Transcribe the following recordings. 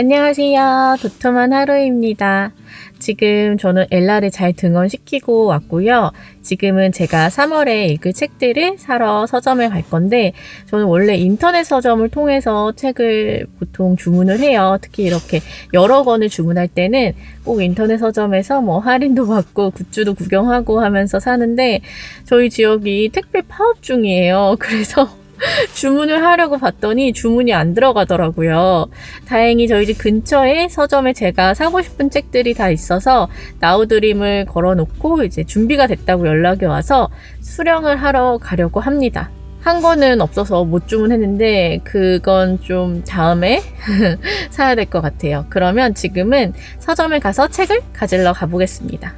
안녕하세요. 도톰한 하루입니다. 지금 저는 엘라를 잘 등원시키고 왔고요. 지금은 제가 3월에 읽을 책들을 사러 서점에 갈 건데, 저는 원래 인터넷 서점을 통해서 책을 보통 주문을 해요. 특히 이렇게 여러 권을 주문할 때는 꼭 인터넷 서점에서 할인도 받고 굿즈도 구경하고 하면서 사는데, 저희 지역이 택배 파업 중이에요. 그래서 주문을 하려고 봤더니 주문이 안 들어가더라고요. 다행히 저희 집 근처에 서점에 제가 사고 싶은 책들이 다 있어서 나우드림을 걸어놓고 이제 준비가 됐다고 연락이 와서 수령을 하러 가려고 합니다. 한 권은 없어서 못 주문했는데 그건 좀 다음에 사야 될 것 같아요. 그러면 지금은 서점에 가서 책을 가지러 가보겠습니다.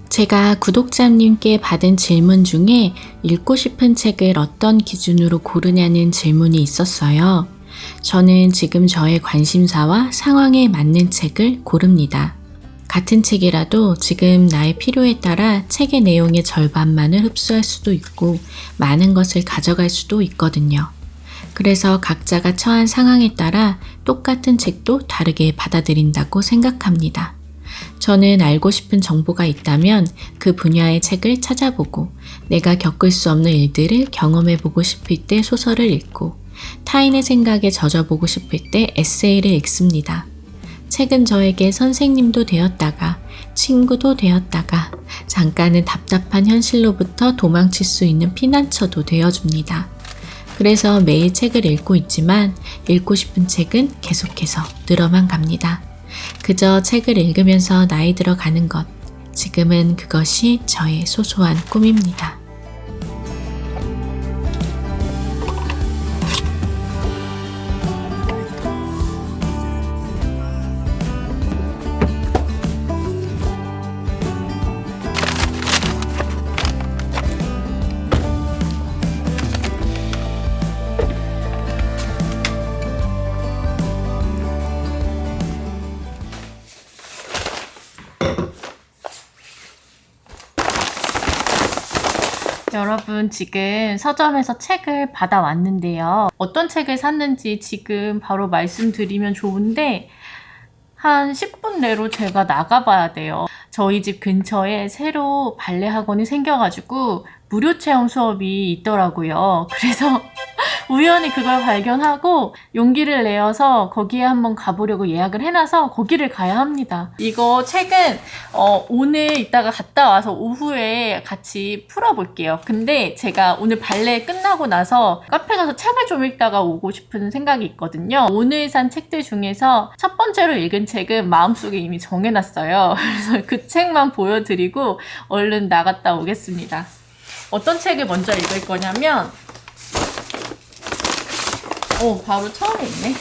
제가 구독자님께 받은 질문 중에 읽고 싶은 책을 어떤 기준으로 고르냐는 질문이 있었어요. 저는 지금 저의 관심사와 상황에 맞는 책을 고릅니다. 같은 책이라도 지금 나의 필요에 따라 책의 내용의 절반만을 흡수할 수도 있고 많은 것을 가져갈 수도 있거든요. 그래서 각자가 처한 상황에 따라 똑같은 책도 다르게 받아들인다고 생각합니다. 저는 알고 싶은 정보가 있다면 그 분야의 책을 찾아보고 내가 겪을 수 없는 일들을 경험해보고 싶을 때 소설을 읽고 타인의 생각에 젖어보고 싶을 때 에세이를 읽습니다. 책은 저에게 선생님도 되었다가 친구도 되었다가 잠깐은 답답한 현실로부터 도망칠 수 있는 피난처도 되어줍니다. 그래서 매일 책을 읽고 있지만 읽고 싶은 책은 계속해서 늘어만 갑니다. 그저 책을 읽으면서 나이 들어가는 것, 지금은 그것이 저의 소소한 꿈입니다. 여러분, 지금 서점에서 책을 받아왔는데요. 어떤 책을 샀는지 지금 바로 말씀드리면 좋은데 한 10분 내로 제가 나가봐야 돼요. 저희 집 근처에 새로 발레 학원이 생겨가지고 무료 체험 수업이 있더라고요. 그래서 우연히 그걸 발견하고 용기를 내어서 거기에 한번 가보려고 예약을 해놔서 거기를 가야 합니다. 이거 책은 오늘 이따가 갔다 와서 오후에 같이 풀어볼게요. 근데 제가 오늘 발레 끝나고 나서 카페 가서 책을 좀 읽다가 오고 싶은 생각이 있거든요. 오늘 산 책들 중에서 첫 번째로 읽은 책은 마음속에 이미 정해놨어요. 그래서 그 책만 보여드리고 얼른 나갔다 오겠습니다. 어떤 책을 먼저 읽을 거냐면 바로 처음에 있네.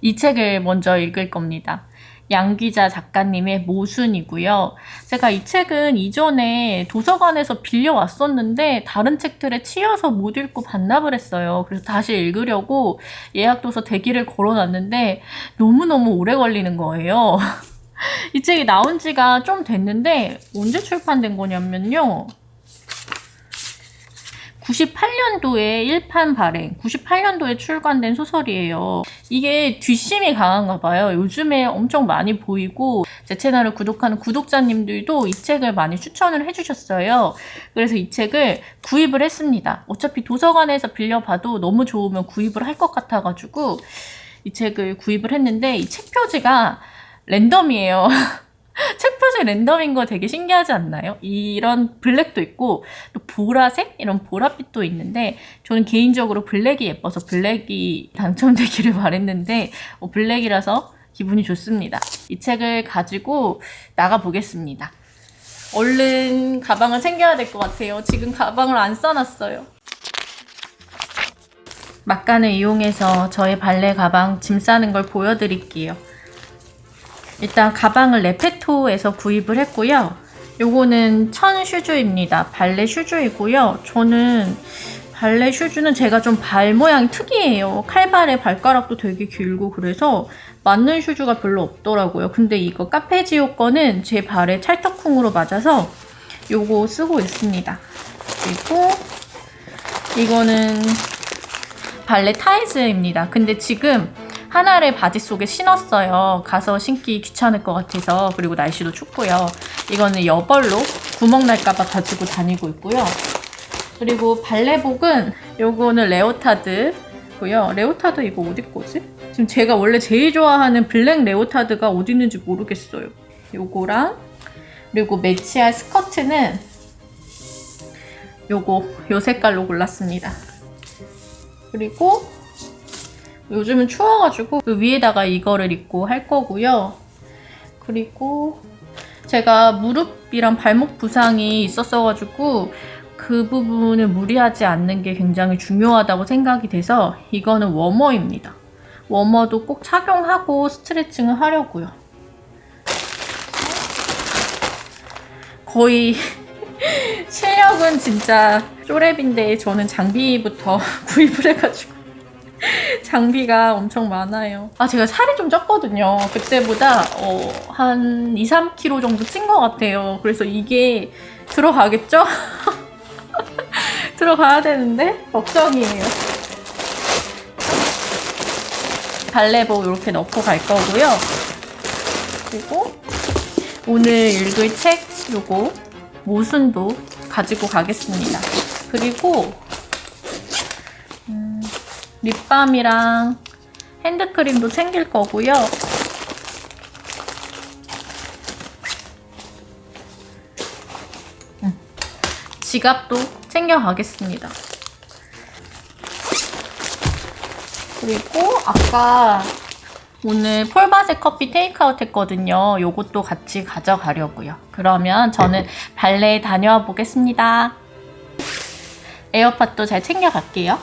이 책을 먼저 읽을 겁니다. 양귀자 작가님의 모순이고요. 제가 이 책은 이전에 도서관에서 빌려왔었는데 다른 책들에 치여서 못 읽고 반납을 했어요. 그래서 다시 읽으려고 예약도서 대기를 걸어놨는데 너무너무 오래 걸리는 거예요. 이 책이 나온 지가 좀 됐는데 언제 출판된 거냐면요. 98년도에 1판 발행, 98년도에 출간된 소설이에요. 이게 뒷심이 강한가 봐요. 요즘에 엄청 많이 보이고 제 채널을 구독하는 구독자님들도 이 책을 많이 추천을 해주셨어요. 그래서 이 책을 구입을 했습니다. 어차피 도서관에서 빌려봐도 너무 좋으면 구입을 할 것 같아가지고 이 책을 구입을 했는데 이 책 표지가 랜덤이에요. 책 표지 랜덤인 거 되게 신기하지 않나요? 이런 블랙도 있고 또 보라색? 이런 보랏빛도 있는데 저는 개인적으로 블랙이 예뻐서 블랙이 당첨되기를 바랬는데 블랙이라서 기분이 좋습니다. 이 책을 가지고 나가보겠습니다. 얼른 가방을 챙겨야 될 것 같아요. 지금 가방을 안 써놨어요. 막간을 이용해서 저의 발레 가방 짐 싸는 걸 보여드릴게요. 일단 가방을 레페토에서 구입을 했고요. 요거는 천 슈즈입니다. 발레 슈즈이고요. 저는 발레 슈즈는 제가 좀 발 모양이 특이해요. 칼발에 발가락도 되게 길고 그래서 맞는 슈즈가 별로 없더라고요. 근데 이거 카페지오 거는 제 발에 찰떡궁으로 맞아서 요거 쓰고 있습니다. 그리고 이거는 발레 타이즈입니다. 근데 지금 하나를 바지 속에 신었어요. 가서 신기 귀찮을 것 같아서. 그리고 날씨도 춥고요. 이거는 여벌로 구멍 날까봐 가지고 다니고 있고요. 그리고 발레복은 요거는 레오타드고요. 레오타드 이거 어디 거지? 지금 제가 원래 제일 좋아하는 블랙 레오타드가 어디 있는지 모르겠어요. 요거랑 그리고 매치할 스커트는 요 색깔로 골랐습니다. 그리고 요즘은 추워가지고 그 위에다가 이거를 입고 할 거고요. 그리고 제가 무릎이랑 발목 부상이 있었어가지고 그 부분을 무리하지 않는 게 굉장히 중요하다고 생각이 돼서 이거는 워머입니다. 워머도 꼭 착용하고 스트레칭을 하려고요. 거의 실력은 진짜 쪼렙인데 저는 장비부터 구입을 해가지고 장비가 엄청 많아요. 제가 살이 좀 쪘거든요. 그때보다 한 2-3kg 정도 찐 것 같아요. 그래서 이게 들어가겠죠? 들어가야 되는데 걱정이에요. 발레복 이렇게 넣고 갈 거고요. 그리고 오늘 읽을 책 요거 모순도 가지고 가겠습니다. 그리고 립밤이랑 핸드크림도 챙길 거고요. 지갑도 챙겨가겠습니다. 그리고 아까 오늘 폴바세 커피 테이크아웃 했거든요. 요것도 같이 가져가려고요. 그러면 저는 발레에 다녀와 보겠습니다. 에어팟도 잘 챙겨갈게요.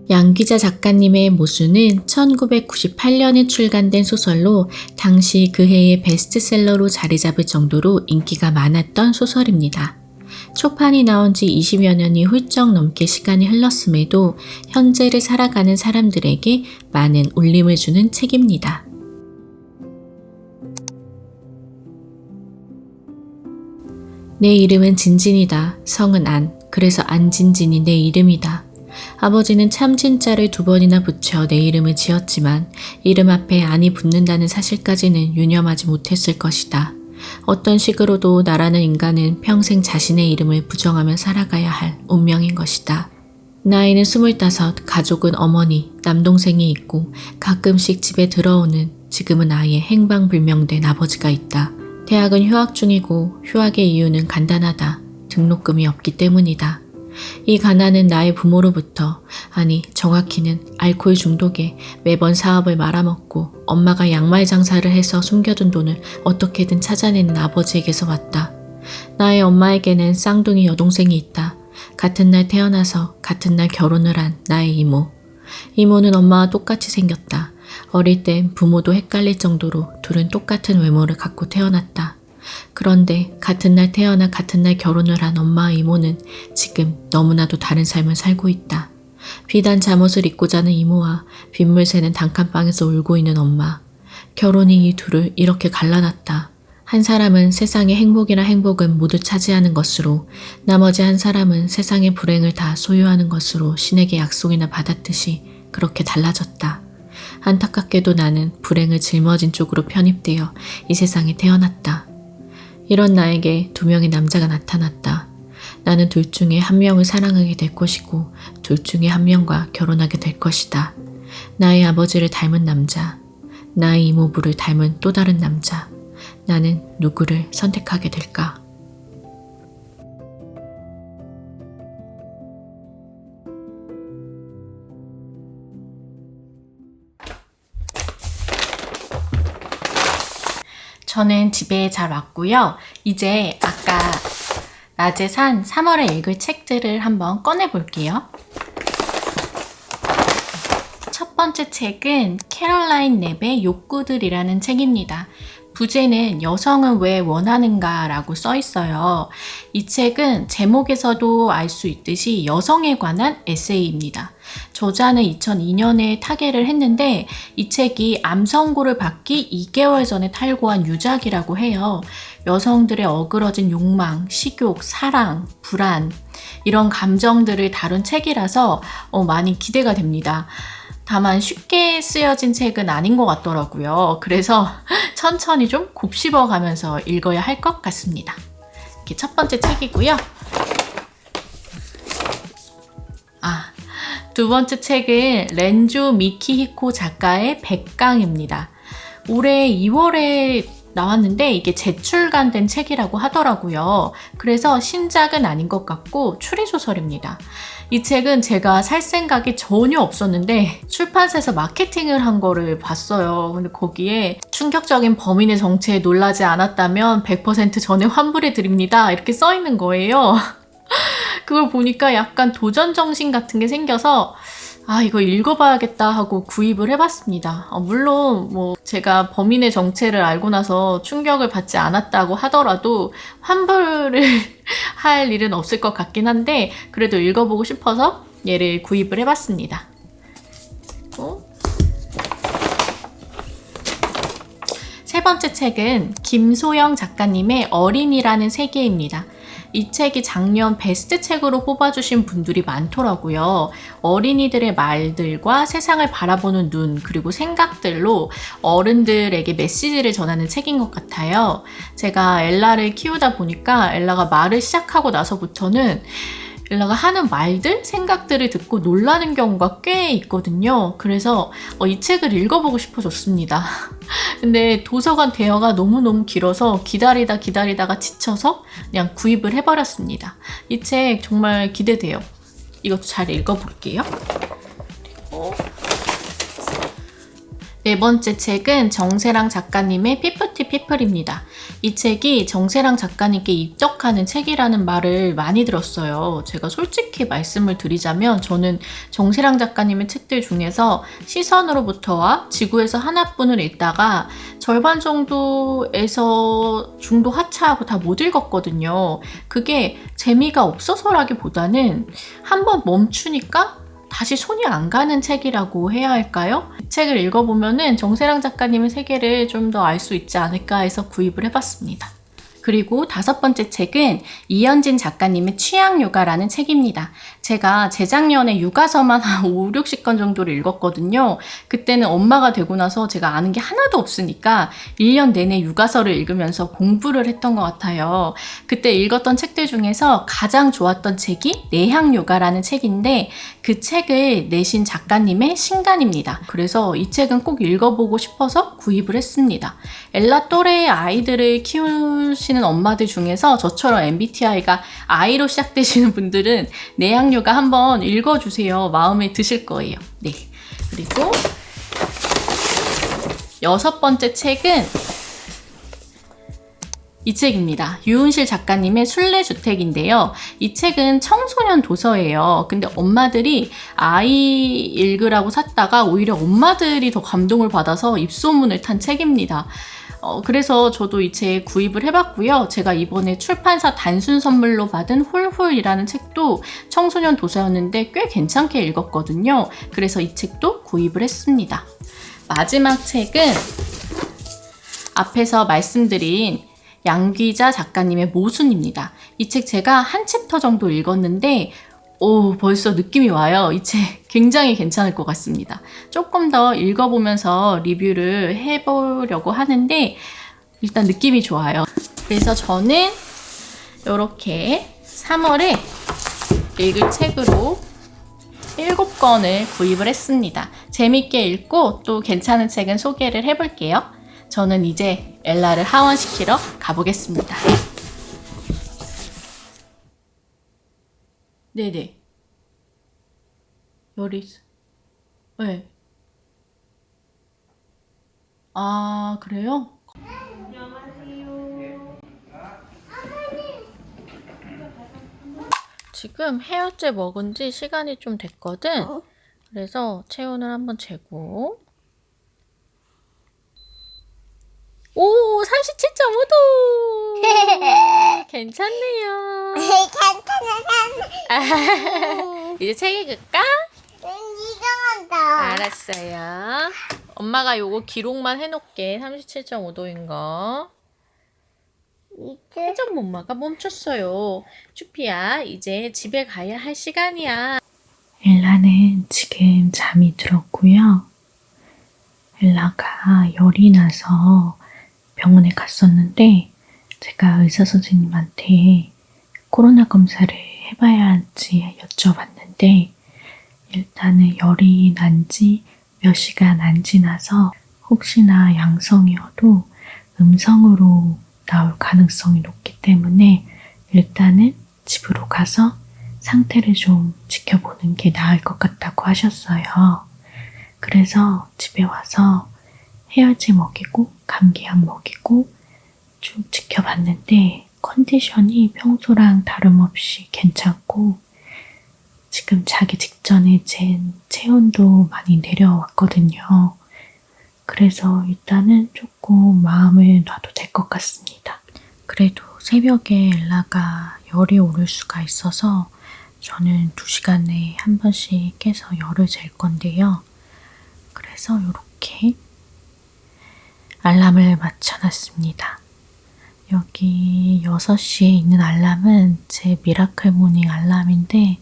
양귀자 작가님의 모순은 1998년에 출간된 소설로 당시 그 해의 베스트셀러로 자리 잡을 정도로 인기가 많았던 소설입니다. 초판이 나온 지 20여 년이 훌쩍 넘게 시간이 흘렀음에도 현재를 살아가는 사람들에게 많은 울림을 주는 책입니다. 내 이름은 진진이다. 성은 안. 그래서 안진진이 내 이름이다. 아버지는 참진자를 2번이나 붙여 내 이름을 지었지만 이름 앞에 안이 붙는다는 사실까지는 유념하지 못했을 것이다. 어떤 식으로도 나라는 인간은 평생 자신의 이름을 부정하며 살아가야 할 운명인 것이다. 나이는 25, 가족은 어머니, 남동생이 있고 가끔씩 집에 들어오는 지금은 아예 행방불명된 아버지가 있다. 대학은 휴학 중이고 휴학의 이유는 간단하다. 등록금이 없기 때문이다. 이 가난은 나의 부모로부터, 아니 정확히는 알코올 중독에 매번 사업을 말아먹고 엄마가 양말 장사를 해서 숨겨둔 돈을 어떻게든 찾아내는 아버지에게서 왔다. 나의 엄마에게는 쌍둥이 여동생이 있다. 같은 날 태어나서 같은 날 결혼을 한 나의 이모. 이모는 엄마와 똑같이 생겼다. 어릴 땐 부모도 헷갈릴 정도로 둘은 똑같은 외모를 갖고 태어났다. 그런데 같은 날 태어나 같은 날 결혼을 한 엄마와 이모는 지금 너무나도 다른 삶을 살고 있다. 비단 잠옷을 입고 자는 이모와 빗물 새는 단칸방에서 울고 있는 엄마. 결혼이 이 둘을 이렇게 갈라놨다. 한 사람은 세상의 행복이나 행복은 모두 차지하는 것으로, 나머지 한 사람은 세상의 불행을 다 소유하는 것으로 신에게 약속이나 받았듯이 그렇게 달라졌다. 안타깝게도 나는 불행을 짊어진 쪽으로 편입되어 이 세상에 태어났다. 이런 나에게 두 명의 남자가 나타났다. 나는 둘 중에 한 명을 사랑하게 될 것이고 둘 중에 한 명과 결혼하게 될 것이다. 나의 아버지를 닮은 남자, 나의 이모부를 닮은 또 다른 남자. 나는 누구를 선택하게 될까? 저는 집에 잘 왔고요. 이제 아까 낮에 산 3월에 읽을 책들을 한번 꺼내 볼게요. 첫 번째 책은 캐롤라인 랩의 욕구들이라는 책입니다. 부제는 여성은 왜 원하는가 라고 써 있어요. 이 책은 제목에서도 알 수 있듯이 여성에 관한 에세이입니다. 저자는 2002년에 타계를 했는데 이 책이 암 선고를 받기 2개월 전에 탈고한 유작이라고 해요. 여성들의 어그러진 욕망, 식욕, 사랑, 불안 이런 감정들을 다룬 책이라서 많이 기대가 됩니다. 다만 쉽게 쓰여진 책은 아닌 것 같더라고요. 그래서 천천히 좀 곱씹어 가면서 읽어야 할 것 같습니다. 이게 첫 번째 책이고요. 두 번째 책은 렌조 미키히코 작가의 백강입니다. 올해 2월에 나왔는데 이게 재출간된 책이라고 하더라고요. 그래서 신작은 아닌 것 같고 추리소설입니다. 이 책은 제가 살 생각이 전혀 없었는데 출판사에서 마케팅을 한 거를 봤어요. 근데 거기에 충격적인 범인의 정체에 놀라지 않았다면 100% 전액 환불해 드립니다. 이렇게 써 있는 거예요. 그걸 보니까 약간 도전 정신 같은 게 생겨서 이거 읽어봐야겠다 하고 구입을 해봤습니다. 물론 제가 범인의 정체를 알고 나서 충격을 받지 않았다고 하더라도 환불을 할 일은 없을 것 같긴 한데 그래도 읽어보고 싶어서 얘를 구입을 해봤습니다. 그리고 세 번째 책은 김소영 작가님의 어린이라는 세계입니다. 이 책이 작년 베스트 책으로 뽑아주신 분들이 많더라고요. 어린이들의 말들과 세상을 바라보는 눈 그리고 생각들로 어른들에게 메시지를 전하는 책인 것 같아요. 제가 엘라를 키우다 보니까 엘라가 말을 시작하고 나서부터는 엘라가 하는 말들, 생각들을 듣고 놀라는 경우가 꽤 있거든요. 그래서 이 책을 읽어보고 싶어졌습니다. 근데 도서관 대여가 너무너무 길어서 기다리다가 지쳐서 그냥 구입을 해버렸습니다. 이 책 정말 기대돼요. 이것도 잘 읽어볼게요. 그리고 네 번째 책은 정세랑 작가님의 피프티 피플입니다. 이 책이 정세랑 작가님께 입덕하는 책이라는 말을 많이 들었어요. 제가 솔직히 말씀을 드리자면 저는 정세랑 작가님의 책들 중에서 시선으로부터와 지구에서 하나뿐을 읽다가 절반 정도에서 중도 하차하고 다 못 읽었거든요. 그게 재미가 없어서라기보다는 한번 멈추니까 다시 손이 안 가는 책이라고 해야 할까요? 이 책을 읽어보면은 정세랑 작가님의 세계를 좀 더 알 수 있지 않을까 해서 구입을 해봤습니다. 그리고 다섯 번째 책은 이현진 작가님의 취향요가라는 책입니다. 제가 재작년에 육아서만 한 5, 60권 정도를 읽었거든요. 그때는 엄마가 되고 나서 제가 아는 게 하나도 없으니까 1년 내내 육아서를 읽으면서 공부를 했던 것 같아요. 그때 읽었던 책들 중에서 가장 좋았던 책이 내향요가라는 책인데 그 책을 내신 작가님의 신간입니다. 그래서 이 책은 꼭 읽어보고 싶어서 구입을 했습니다. 엘라 또래의 아이들을 키우시는 엄마들 중에서 저처럼 MBTI가 I로 시작되시는 분들은 내향요가 한번 읽어주세요. 마음에 드실 거예요. 네. 그리고 여섯 번째 책은 이 책입니다. 유은실 작가님의 순례주택인데요. 이 책은 청소년 도서예요. 근데 엄마들이 아이 읽으라고 샀다가 오히려 엄마들이 더 감동을 받아서 입소문을 탄 책입니다. 그래서 저도 이 책 구입을 해봤고요. 제가 이번에 출판사 단순 선물로 받은 훌훌이라는 책도 청소년 도서였는데 꽤 괜찮게 읽었거든요. 그래서 이 책도 구입을 했습니다. 마지막 책은 앞에서 말씀드린 양귀자 작가님의 모순입니다. 이 책 제가 한 챕터 정도 읽었는데 벌써 느낌이 와요. 이 책 굉장히 괜찮을 것 같습니다. 조금 더 읽어보면서 리뷰를 해보려고 하는데 일단 느낌이 좋아요. 그래서 저는 이렇게 3월에 읽을 책으로 7권을 구입을 했습니다. 재밌게 읽고 또 괜찮은 책은 소개를 해볼게요. 저는 이제 엘라를 하원시키러 가보겠습니다. 네네. 열이 있어. 네. 아, 그래요? 지금 해열제 먹은 지 시간이 좀 됐거든. 그래서 체온을 한번 재고. 오, 37.5도! 괜찮네요. 이제 책 읽을까? 이상하다. 알았어요. 엄마가 요거 기록만 해놓을게. 37.5도인 거. 회전 엄마가 멈췄어요. 쭈피야, 이제 집에 가야 할 시간이야. 엘라는 지금 잠이 들었고요. 엘라가 열이 나서 병원에 갔었는데 제가 의사 선생님한테 코로나 검사를 해봐야 할지 여쭤봤는데 일단은 열이 난 지 몇 시간 안 지나서 혹시나 양성이어도 음성으로 나올 가능성이 높기 때문에 일단은 집으로 가서 상태를 좀 지켜보는 게 나을 것 같다고 하셨어요. 그래서 집에 와서 해열제 먹이고 감기약 먹이고 쭉 지켜봤는데 컨디션이 평소랑 다름없이 괜찮고 지금 자기 직전에 잰 체온도 많이 내려왔거든요. 그래서 일단은 조금 마음을 놔도 될 것 같습니다. 그래도 새벽에 엘라가 열이 오를 수가 있어서 저는 2시간 내에 한 번씩 깨서 열을 잴 건데요. 그래서 이렇게 알람을 맞춰놨습니다. 여기 6시에 있는 알람은 제 미라클 모닝 알람인데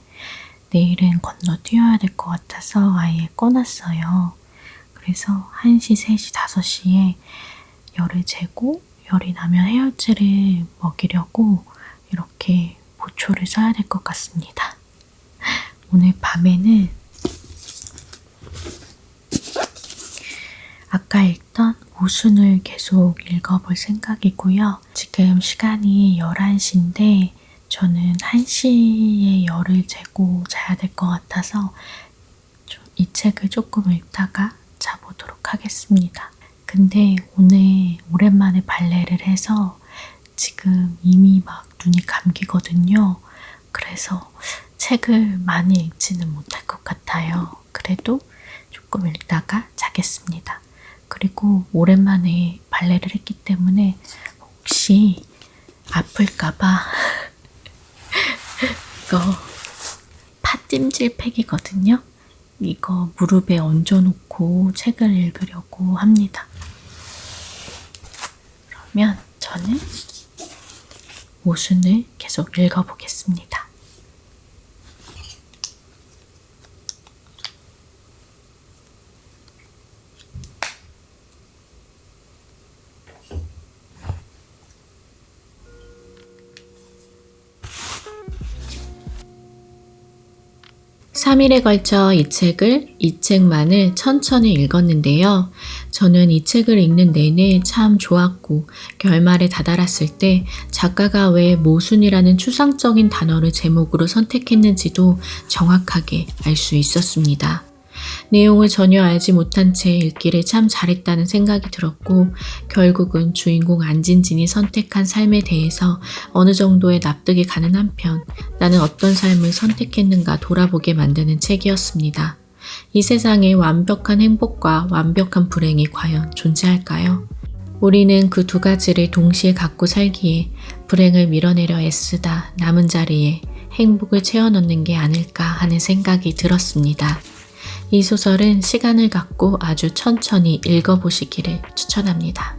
내일은 건너뛰어야 될 것 같아서 아예 꺼놨어요. 그래서 1시, 3시, 5시에 열을 재고 열이 나면 해열제를 먹이려고 이렇게 보초를 써야 될 것 같습니다. 오늘 밤에는 아까 읽던 모순을 계속 읽어볼 생각이고요. 지금 시간이 11시인데 저는 1시에 열을 재고 자야 될 것 같아서 이 책을 조금 읽다가 자보도록 하겠습니다. 근데 오늘 오랜만에 발레를 해서 지금 이미 막 눈이 감기거든요. 그래서 책을 많이 읽지는 못할 것 같아요. 그래도 조금 읽다가 자겠습니다. 그리고 오랜만에 발레를 했기 때문에 혹시 아플까봐 이거 팥찜질 팩이거든요. 이거 무릎에 얹어놓고 책을 읽으려고 합니다. 그러면 저는 모순을 계속 읽어보겠습니다. (3일에) 걸쳐 이 책만을 천천히 읽었는데요. 저는 이 책을 읽는 내내 참 좋았고 결말에 다다랐을 때 작가가 왜 모순이라는 추상적인 단어를 제목으로 선택했는지도 정확하게 알 수 있었습니다. 내용을 전혀 알지 못한 채 읽기를 참 잘했다는 생각이 들었고 결국은 주인공 안진진이 선택한 삶에 대해서 어느 정도의 납득이 가는 한편 나는 어떤 삶을 선택했는가 돌아보게 만드는 책이었습니다. 이 세상에 완벽한 행복과 완벽한 불행이 과연 존재할까요? 우리는 그 두 가지를 동시에 갖고 살기에 불행을 밀어내려 애쓰다 남은 자리에 행복을 채워넣는 게 아닐까 하는 생각이 들었습니다. 이 소설은 시간을 갖고 아주 천천히 읽어보시기를 추천합니다.